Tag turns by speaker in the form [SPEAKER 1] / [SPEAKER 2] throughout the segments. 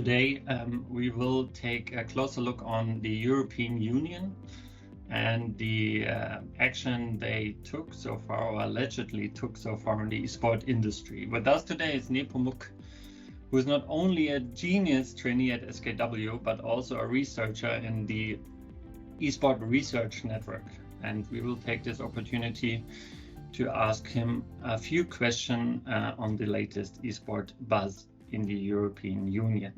[SPEAKER 1] Today we will take a closer look on the European Union and the action they took so far, or allegedly took so far, in the esport industry. With us today is Nepomuk, who is not only a genius trainee at SKW, but also a researcher in the Esport Research Network. And we will take this opportunity to ask him a few questions on the latest esport buzz in the European Union.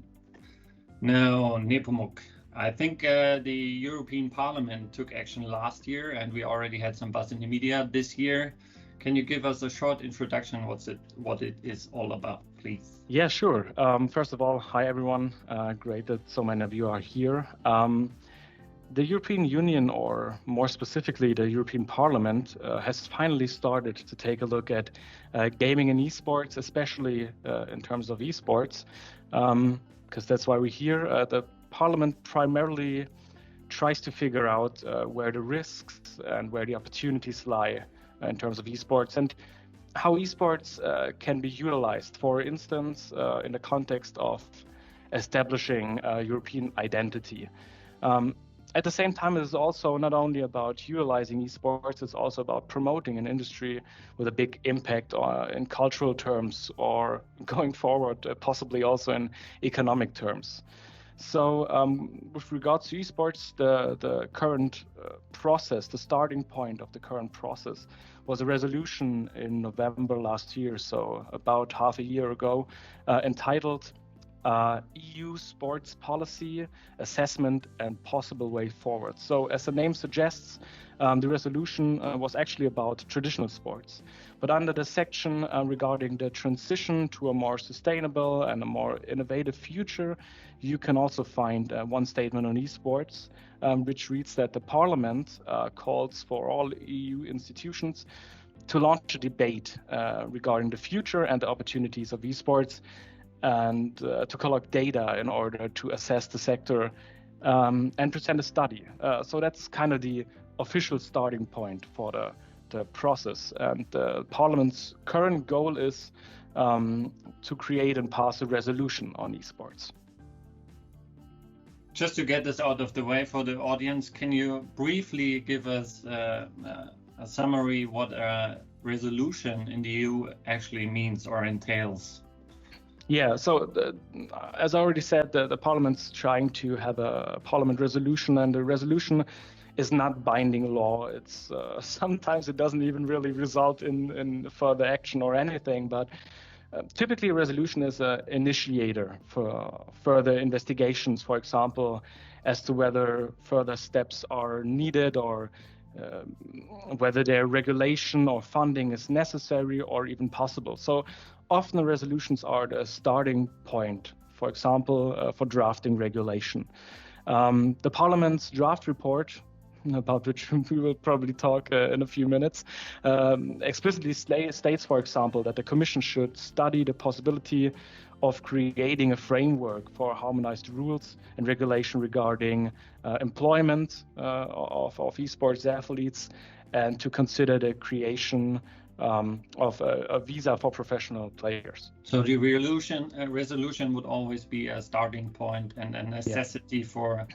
[SPEAKER 1] Now, Nepomuk, I think the European Parliament took action last year, and we already had some buzz in the media this year. Can you give us a short introduction what it is all about, please?
[SPEAKER 2] Yeah, sure. First of all, hi everyone. Great that so many of you are here. The European Union, or more specifically the European Parliament, has finally started to take a look at gaming and esports, especially in terms of esports, because that's why we're here. The Parliament primarily tries to figure out where the risks and where the opportunities lie in terms of esports, and how esports can be utilized, for instance, in the context of establishing a European identity. At the same time, it is also not only about utilizing esports, it's also about promoting an industry with a big impact in cultural terms, or going forward, possibly also in economic terms. So with regards to esports, the current process, the starting point of the current process, was a resolution in November last year, so about half a year ago, entitled EU Sports Policy, Assessment and Possible Way Forward. So as the name suggests, the resolution was actually about traditional sports. But under the section regarding the transition to a more sustainable and a more innovative future, you can also find one statement on esports, which reads that the Parliament calls for all EU institutions to launch a debate regarding the future and the opportunities of esports, and to collect data in order to assess the sector and present a study. So that's kind of the official starting point for the process. And the Parliament's current goal is to create and pass a resolution on esports.
[SPEAKER 1] Just to get this out of the way for the audience, can you briefly give us a summary what a resolution in the EU actually means or entails?
[SPEAKER 2] Yeah, so as I already said, the Parliament's trying to have a Parliament resolution, and the resolution is not binding law. It's sometimes it doesn't even really result in further action or anything, but typically a resolution is an initiator for further investigations, for example, as to whether further steps are needed, or whether their regulation or funding is necessary or even possible. So often the resolutions are the starting point, for example, for drafting regulation. The Parliament's draft report, about which we will probably talk in a few minutes, explicitly states, for example, that the Commission should study the possibility of creating a framework for harmonized rules and regulation regarding employment of esports athletes, and to consider the creation of a visa for professional players.
[SPEAKER 1] So the resolution would always be a starting point and a necessity for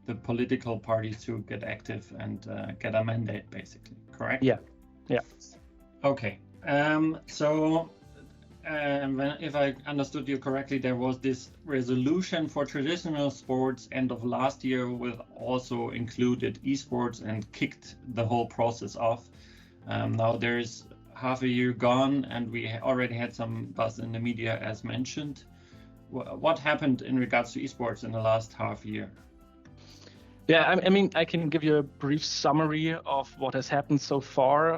[SPEAKER 1] the political parties to get active and get a mandate, basically, correct?
[SPEAKER 2] Yeah.
[SPEAKER 1] Okay. If I understood you correctly, there was this resolution for traditional sports end of last year, with also included esports, and kicked the whole process off. Now there's half a year gone, and we already had some buzz in the media, as mentioned. What happened in regards to esports in the last half year?
[SPEAKER 2] Yeah, I mean, I can give you a brief summary of what has happened so far.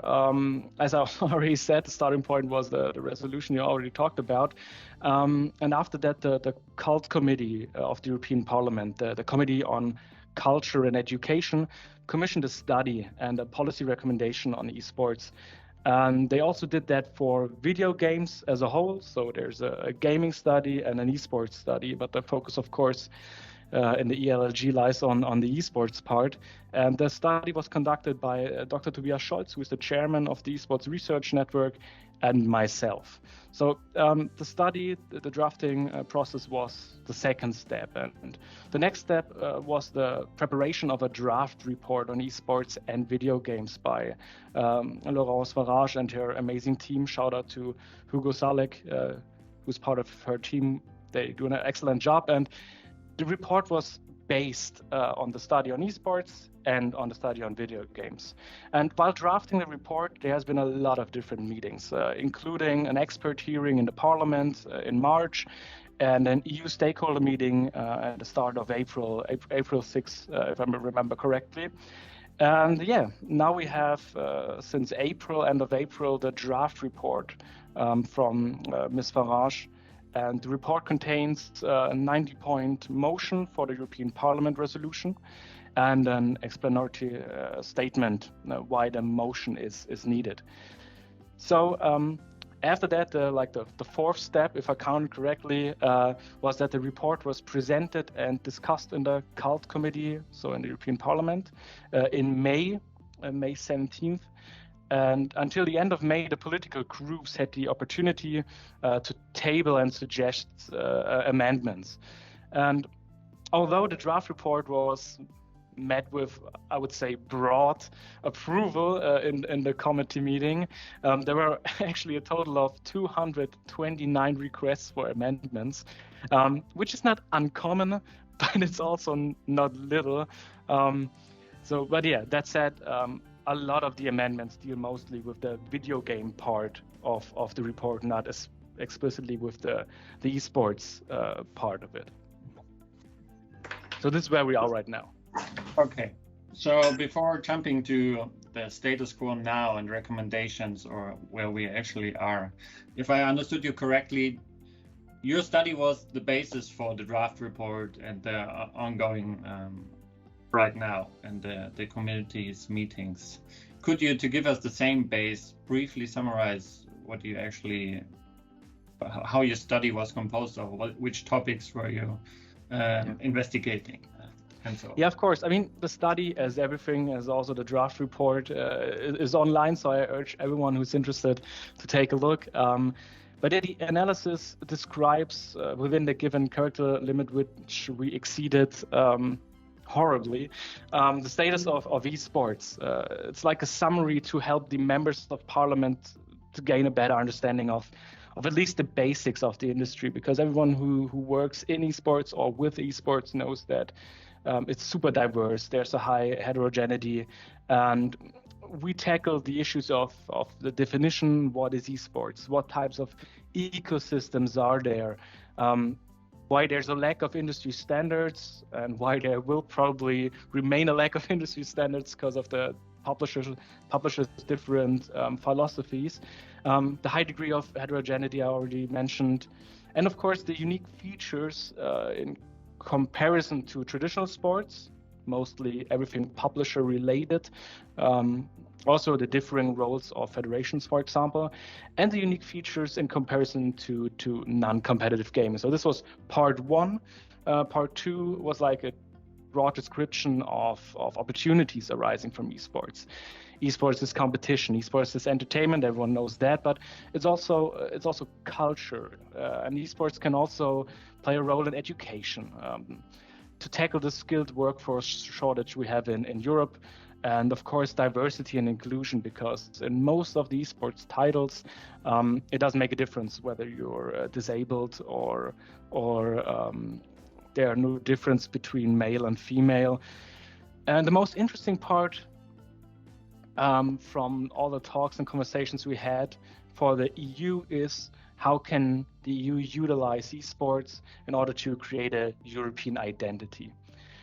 [SPEAKER 2] As I already said, the starting point was the resolution you already talked about. And after that, the CULT committee of the European Parliament, the Committee on Culture and Education, commissioned a study and a policy recommendation on esports. And they also did that for video games as a whole. So there's a gaming study and an esports study, but the focus, of course, in the ELLG lies on the esports part. And the study was conducted by Dr. Tobias Scholz, who is the chairman of the Esports Research Network, and myself. So the study, the drafting process was the second step. And the next step was the preparation of a draft report on esports and video games by Laurence Farage and her amazing team. Shout out to Hugo Salek, who's part of her team. They do an excellent job. And the report was based on the study on esports and on the study on video games. And while drafting the report, there has been a lot of different meetings, including an expert hearing in the Parliament in March, and an EU stakeholder meeting at the start of April 6, if I remember correctly. And yeah, now we have, since end of April, the draft report from Ms. Farage. And the report contains a 90-point motion for the European Parliament resolution and an explanatory statement why the motion is needed. So after that, the fourth step, if I counted correctly, was that the report was presented and discussed in the CULT committee, so in the European Parliament, in May 17th. And until the end of May, the political groups had the opportunity to table and suggest amendments. And although the draft report was met with, I would say, broad approval in the committee meeting, there were actually a total of 229 requests for amendments, which is not uncommon, but it's also not little. But yeah, that said, a lot of the amendments deal mostly with the video game part of the report, not as explicitly with the esports part of it. So this is where we are right now.
[SPEAKER 1] Okay. So before jumping to the status quo now and recommendations, or where we actually are, if I understood you correctly, your study was the basis for the draft report and the ongoing right now and the community's meetings. Could you, to give us the same base, briefly summarize what you actually, how your study was composed of, which topics were you investigating? And so.
[SPEAKER 2] Yeah, of course. I mean, the study, as everything, as also the draft report, is online, so I urge everyone who's interested to take a look. But the analysis describes within the given character limit, which we exceeded horribly, the status of esports. It's like a summary to help the members of parliament to gain a better understanding of at least the basics of the industry, because everyone who works in esports or with esports knows that it's super diverse. There's a high heterogeneity, and we tackle the issues of the definition, what is esports, what types of ecosystems are there, why there's a lack of industry standards, and why there will probably remain a lack of industry standards because of the publishers' different philosophies, the high degree of heterogeneity I already mentioned, and of course the unique features in comparison to traditional sports, mostly everything publisher related, also the differing roles of federations, for example, and the unique features in comparison to non-competitive games. So this was part one. Part two was like a broad description of opportunities arising from esports. Esports is competition, esports is entertainment, everyone knows that, but it's also culture, and esports can also play a role in education to tackle the skilled workforce shortage we have in Europe, and of course diversity and inclusion, because in most of the esports titles it doesn't make a difference whether you're disabled or there are no difference between male and female. And the most interesting part from all the talks and conversations we had for the EU is how can the EU utilize esports in order to create a European identity.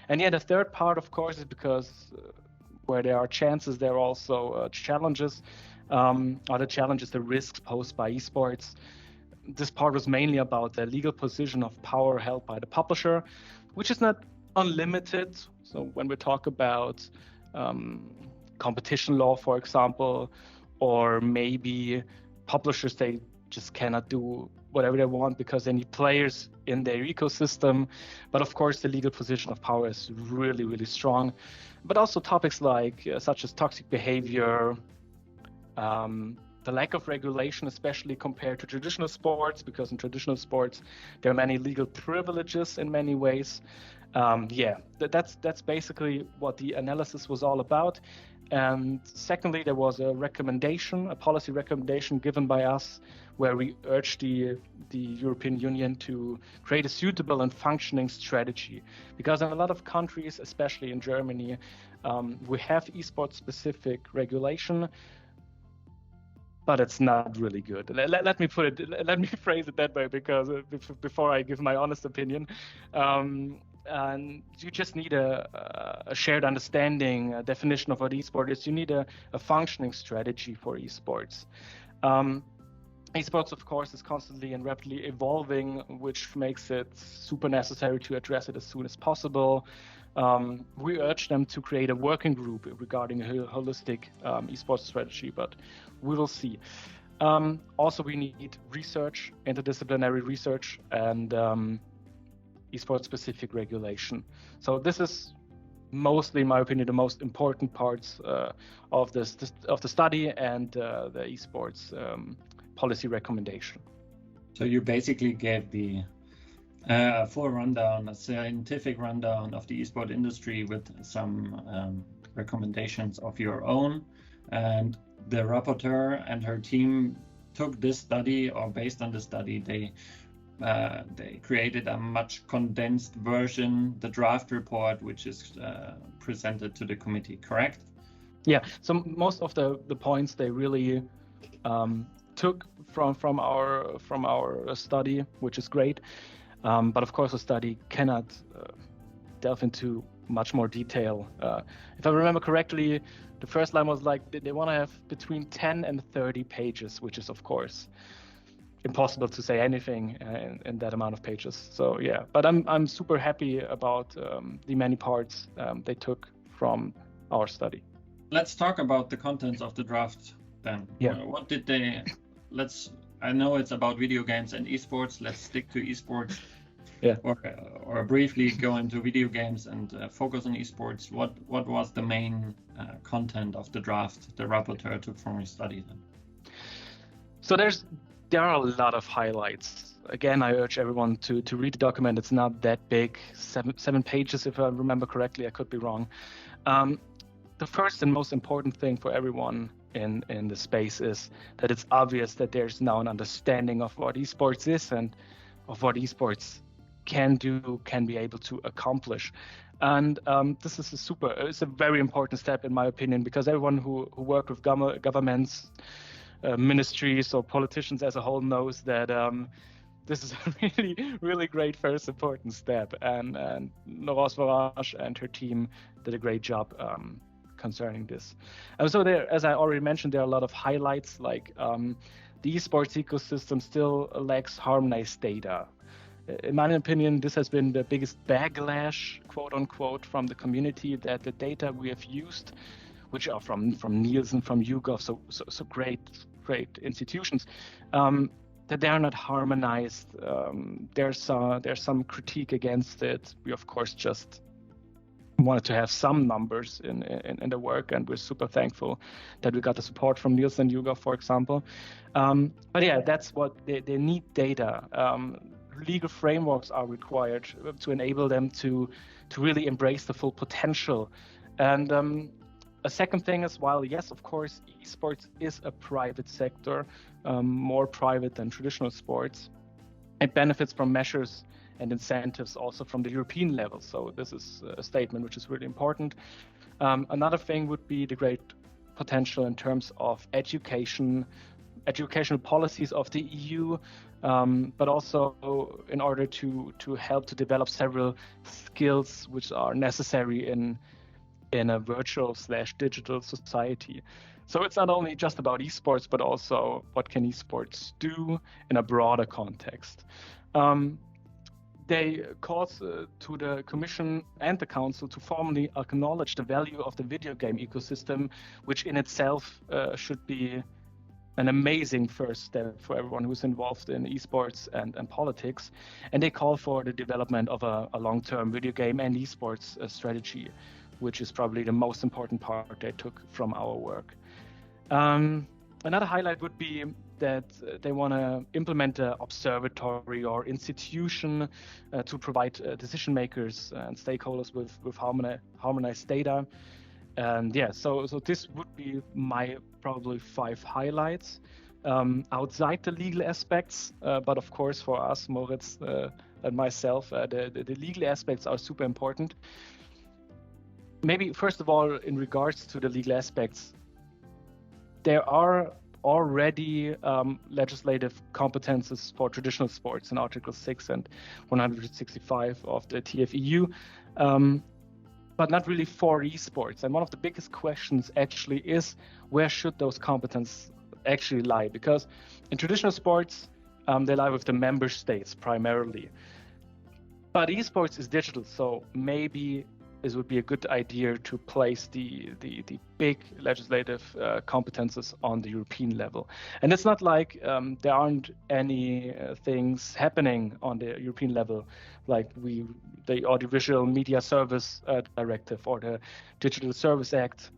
[SPEAKER 2] And yeah, the third part, of course, is because where there are chances, there are also challenges. Are the challenges, the risks posed by esports. This part was mainly about the legal position of power held by the publisher, which is not unlimited. So when we talk about competition law, for example, or maybe publishers, they just cannot do whatever they want because they need players in their ecosystem. But of course, the legal position of power is really, really strong. But also topics like such as toxic behavior, the lack of regulation, especially compared to traditional sports, because in traditional sports there are many legal privileges in many ways. That's basically what the analysis was all about. And secondly, there was a recommendation, a policy recommendation given by us, where we urged the European Union to create a suitable and functioning strategy. Because in a lot of countries, especially in Germany, we have esports-specific regulation, but it's not really good. Let me phrase it that way, because before I give my honest opinion, and you just need a shared understanding, a definition of what esport is. You need a functioning strategy for esports. Esports, of course, is constantly and rapidly evolving, which makes it super necessary to address it as soon as possible. We urge them to create a working group regarding a holistic esports strategy, but we will see. Also, we need research, interdisciplinary research, and esports-specific regulation. So this is mostly, in my opinion, the most important parts of the study and the esports policy recommendation.
[SPEAKER 1] So you basically gave the full rundown, a scientific rundown of the esport industry with some recommendations of your own, and the rapporteur and her team took this study, or based on the study, they created a much condensed version, the draft report, which is presented to the committee, correct?
[SPEAKER 2] Yeah, so most of the points they really took from our study, which is great. But of course, the study cannot delve into much more detail. If I remember correctly, the first line was like they want to have between 10 and 30 pages, which is of course impossible to say anything in that amount of pages. So yeah, but I'm super happy about the many parts they took from our study.
[SPEAKER 1] Let's talk about the contents of the draft then.
[SPEAKER 2] Yeah.
[SPEAKER 1] What did they? I know it's about video games and esports. Let's stick to esports.
[SPEAKER 2] Yeah.
[SPEAKER 1] Or briefly go into video games and focus on esports. What was the main content of the draft the rapporteur took from his study then?
[SPEAKER 2] So there are a lot of highlights. Again, I urge everyone to read the document. It's not that big, seven pages if I remember correctly. I could be wrong. The first and most important thing for everyone in the space is that it's obvious that there's now an understanding of what esports is and of what esports can be able to accomplish. And this is it's a very important step in my opinion, because everyone who work with governments, ministries or politicians as a whole knows that this is a really, really great first important step. And Laurence Varage and her team did a great job concerning this. So there, as I already mentioned, there are a lot of highlights, like the esports ecosystem still lacks harmonized data. In my opinion, this has been the biggest backlash, quote unquote, from the community, that the data we have used, which are from Nielsen, from YouGov, so great institutions, that they are not harmonized. There's some critique against it. We of course just wanted to have some numbers in the work, and we're super thankful that we got the support from Nielsen, YouGov, for example. But yeah, that's what they need data. Legal frameworks are required to enable them to really embrace the full potential. And a second thing is, while yes, of course, esports is a private sector, more private than traditional sports, it benefits from measures and incentives also from the European level. So this is a statement which is really important. Another thing would be the great potential in terms of educational policies of the EU, but also in order to help to develop several skills which are necessary in a virtual/digital society. So it's not only just about esports, but also what can esports do in a broader context. They called to the Commission and the Council to formally acknowledge the value of the video game ecosystem, which in itself should be an amazing first step for everyone who's involved in esports and politics. And they call for the development of a long-term video game and esports strategy, which is probably the most important part they took from our work. Another highlight would be that they want to implement an observatory or institution to provide decision makers and stakeholders with harmonized data. And yeah, so this would be my probably 5 highlights outside the legal aspects. But of course, for us, Moritz and myself, the legal aspects are super important. Maybe first of all, in regards to the legal aspects, there are already legislative competences for traditional sports in Article 6 and 165 of the TFEU. But not really for esports. And one of the biggest questions actually is, where should those competences actually lie? Because in traditional sports, they lie with the member states primarily. But esports is digital, so maybe it would be a good idea to place the big legislative competences on the European level. And it's not like there aren't any things happening on the European level, like the Audiovisual Media Service Directive or the Digital Service Act,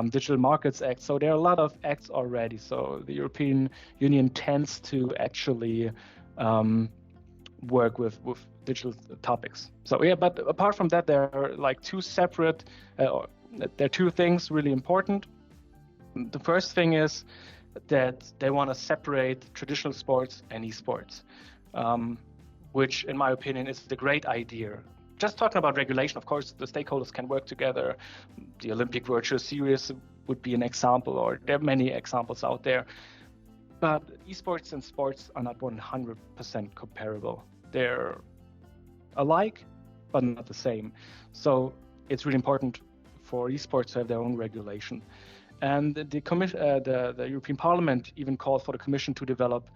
[SPEAKER 2] Digital Markets Act. So there are a lot of acts already. So the European Union tends to actually work with digital topics. So yeah, but apart from that, there are like 2 separate, there are 2 things really important. The first thing is that they want to separate traditional sports and esports, which in my opinion is a great idea. Just talking about regulation, of course, the stakeholders can work together. The Olympic Virtual Series would be an example, or there are many examples out there. But esports and sports are not 100% comparable. They're alike, but not the same. So it's really important for esports to have their own regulation. And the European Parliament even called for the Commission to develop,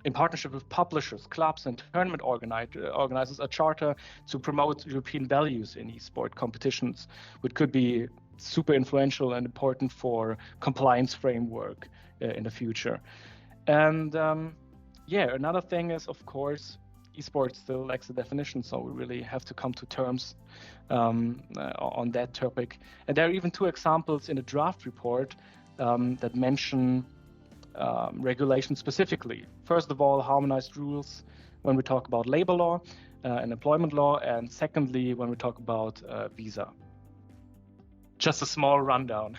[SPEAKER 2] in partnership with publishers, clubs, and tournament organizers, a charter to promote European values in esport competitions, which could be super influential and important for compliance framework in the future. And another thing is, of course, esports still lacks a definition, so we really have to come to terms on that topic. And there are even 2 examples in the draft report that mention regulation specifically. First of all, harmonized rules when we talk about labor law and employment law, and secondly, when we talk about visa. Just a small rundown.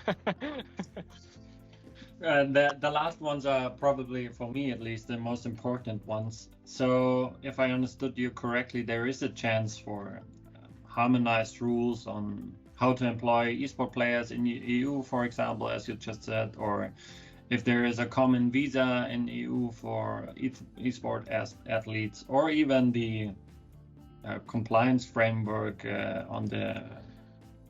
[SPEAKER 1] The last ones are probably, for me at least, the most important ones. So if I understood you correctly, there is a chance for harmonized rules on how to employ esport players in the EU, for example, as you just said, or if there is a common visa in EU for esport athletes, or even the compliance framework on the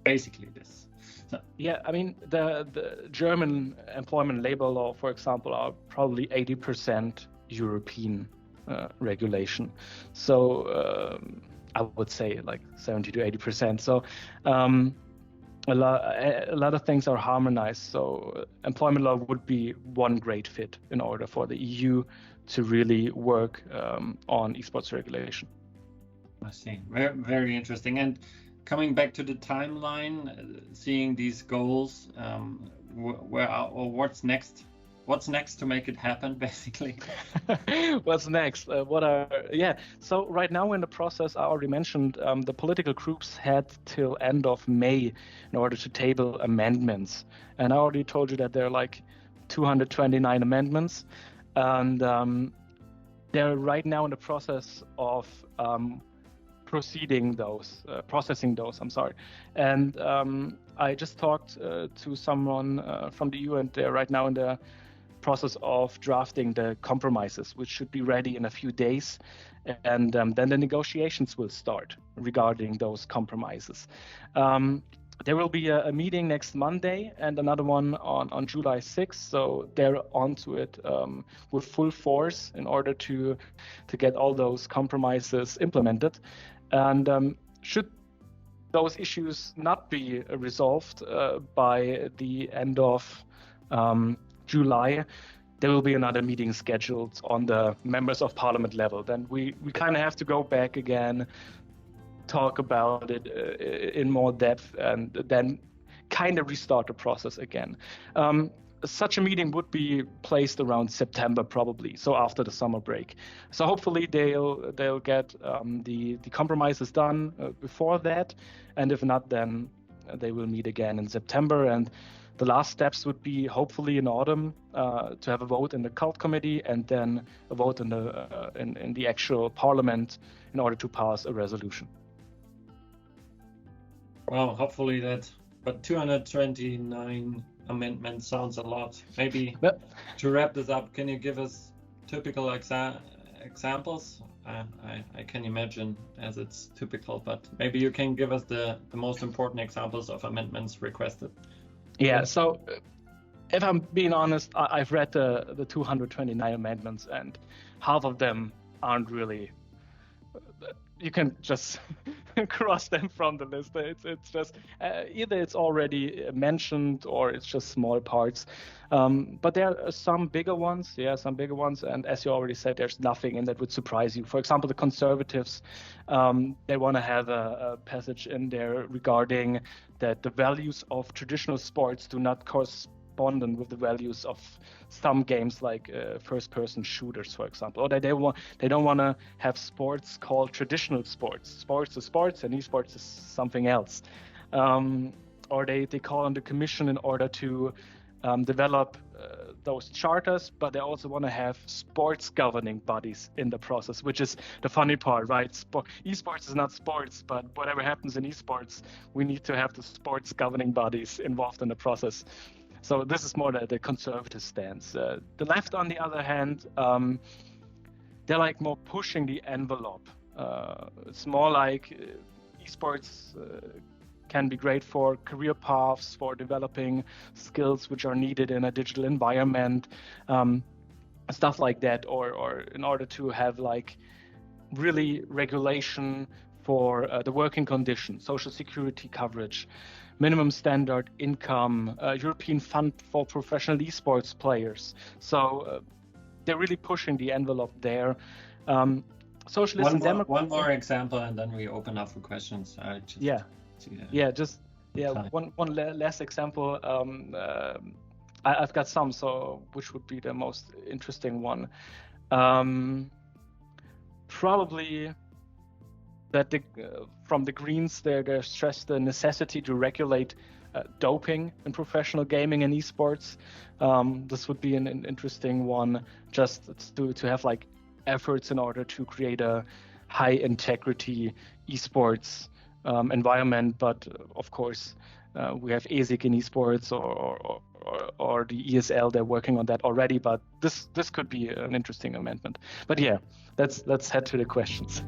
[SPEAKER 1] basically this. So,
[SPEAKER 2] yeah, I mean, the German employment labor law, for example, are probably 80% European regulation. So I would say like 70 to 80%. So a lot of things are harmonized. So employment law would be one great fit in order for the EU to really work on esports regulation.
[SPEAKER 1] I see. Very, very interesting. And coming back to the timeline, seeing these goals, what's next? What's next to make it happen, basically?
[SPEAKER 2] What's next? So right now in the process, I already mentioned the political groups had till end of May in order to table amendments. And I already told you that there are like 229 amendments. And they're right now in the process of processing those. And I just talked to someone from the EU, and they're right now in the process of drafting the compromises, which should be ready in a few days. And then the negotiations will start regarding those compromises. There will be a meeting next Monday and another one on July 6th. So they're onto it with full force in order to get all those compromises implemented. And should those issues not be resolved by the end of July, there will be another meeting scheduled on the members of parliament level. Then we kind of have to go back again, talk about it in more depth, and then kind of restart the process again. Such a meeting would be placed around September, probably, so after the summer break. So hopefully they'll get the compromises done before that, and if not, then they will meet again in September. And the last steps would be hopefully in autumn to have a vote in the cult committee, and then a vote in the actual parliament in order to pass a resolution.
[SPEAKER 1] Well, hopefully that. But 229 amendments sounds a lot. Maybe to wrap this up, can you give us typical examples? I can imagine as it's typical, but maybe you can give us the most important examples of amendments requested.
[SPEAKER 2] Yeah, so if I'm being honest, I've read the 229 amendments, and half of them aren't really... You can just cross them from the list. It's just either it's already mentioned or it's just small parts. But there are some bigger ones. Yeah, some bigger ones. And as you already said, there's nothing in that would surprise you. For example, the Conservatives, they want to have a passage in there regarding that the values of traditional sports do not correspond with the values of some games like first-person shooters, for example. Or they don't want to have sports called traditional sports. Sports is sports and esports is something else. Or they call on the commission in order to develop those charters, but they also want to have sports governing bodies in the process, which is the funny part, right? Esports is not sports, but whatever happens in esports, we need to have the sports governing bodies involved in the process. So this is more the conservative stance. The left, on the other hand, they're like more pushing the envelope. It's more like esports can be great for career paths, for developing skills which are needed in a digital environment, stuff like that, or in order to have like really regulation for the working conditions, social security coverage, minimum standard income, European fund for professional esports players. So they're really pushing the envelope there. Socialists and Democrats.
[SPEAKER 1] One more example, and then we open up for questions.
[SPEAKER 2] One last example. I've got some, so which would be the most interesting one? Probably that from the Greens, they stress the necessity to regulate doping in professional gaming and esports. This would be an interesting one, just to have like efforts in order to create a high integrity esports environment. But of course, we have ASIC in esports or the ESL. They're working on that already. But this could be an interesting amendment. But yeah, let's head to the questions.